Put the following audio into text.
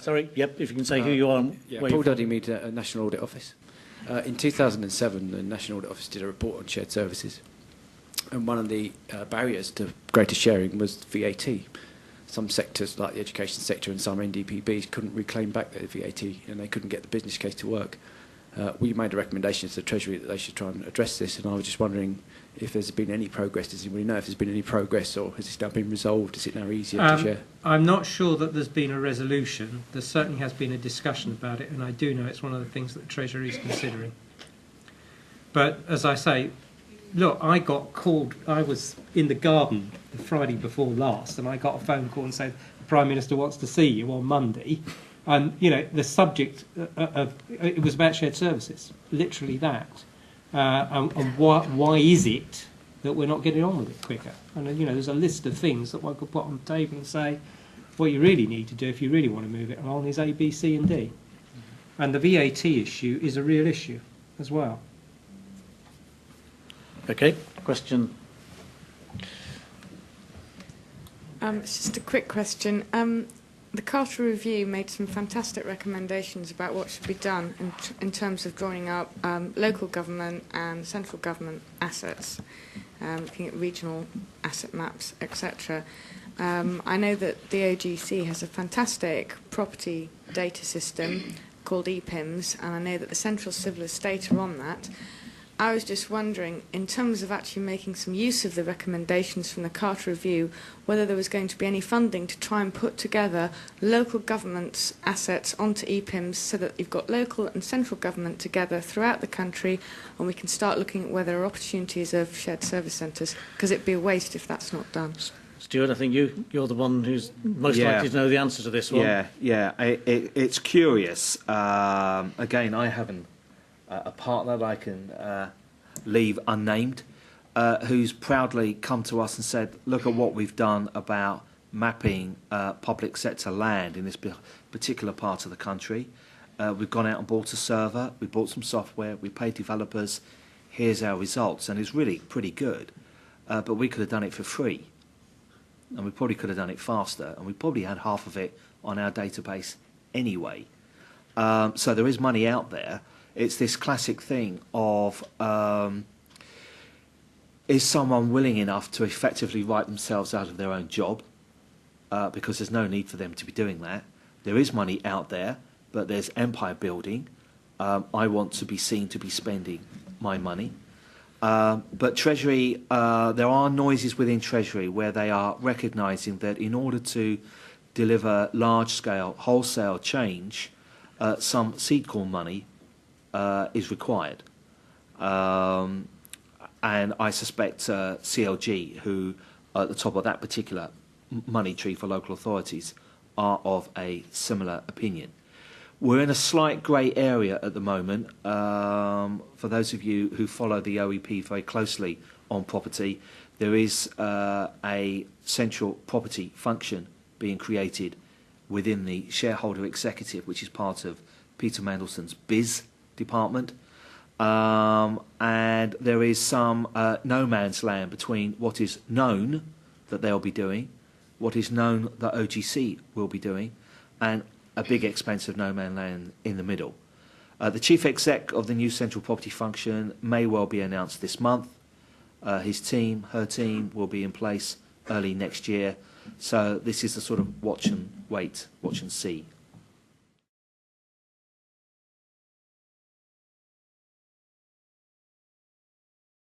Sorry, yep, if you can say who you are. And Yeah, where Paul you're from. Dudley Mead, National Audit Office. In 2007, the National Audit Office did a report on shared services, and one of the barriers to greater sharing was VAT. Some sectors, like the education sector and some NDPBs, couldn't reclaim back their VAT, and they couldn't get the business case to work. We made a recommendation to the Treasury that they should try and address this, and I was just wondering if there's been any progress. Does anybody know if there's been any progress, or has this now been resolved? Is it now easier to share? I'm not sure that there's been a resolution. There certainly has been a discussion about it, and I do know it's one of the things that the Treasury is considering. But as I say, look, I got called. I was in the garden the Friday before last, and I got a phone call and said the Prime Minister wants to see you on Monday. And you know, the subject of it was about shared services, literally that. And why is it that we're not getting on with it quicker? And you know, there's a list of things that one could put on the table and say, what you really need to do if you really want to move it along is A, B, C, and D. And the VAT issue is a real issue as well. Okay, question. It's just a quick question. The Carter Review made some fantastic recommendations about what should be done in terms of drawing up local government and central government assets, looking at regional asset maps, etc. I know that the OGC has a fantastic property data system called EPIMS, and I know that the Central Civil Estate are on that. I was just wondering, in terms of actually making some use of the recommendations from the Carter Review, whether there was going to be any funding to try and put together local government's assets onto EPIMS so that you've got local and central government together throughout the country, and we can start looking at where there are opportunities of shared service centres, because it'd be a waste if that's not done. Stuart, I think you're the one who's most likely to know the answer to this one. It's curious. Again, I haven't a partner that I can leave unnamed, who's proudly come to us and said, look at what we've done about mapping public sector land in this particular part of the country. We've gone out and bought a server, we bought some software, we paid developers, here's our results, and it's really pretty good. But we could have done it for free, and we probably could have done it faster, and we probably had half of it on our database anyway. So there is money out there. It's this classic thing of is someone willing enough to effectively write themselves out of their own job, because there's no need for them to be doing that. There is money out there, but there's empire building. I want to be seen to be spending my money. But Treasury, there are noises within Treasury where they are recognising that in order to deliver large-scale wholesale change, some seed corn money is required. And I suspect CLG, who are at the top of that particular money tree for local authorities, are of a similar opinion. We're in a slight grey area at the moment. For those of you who follow the OEP very closely on property, there is a central property function being created within the shareholder executive, which is part of Peter Mandelson's BIS department. And there is some no man's land between what is known that they'll be doing, what is known that OGC will be doing, and a big expanse of no man's land in the middle. The chief exec of the new central property function may well be announced this month. His team, her team, will be in place early next year. So this is the sort of watch and wait, watch and see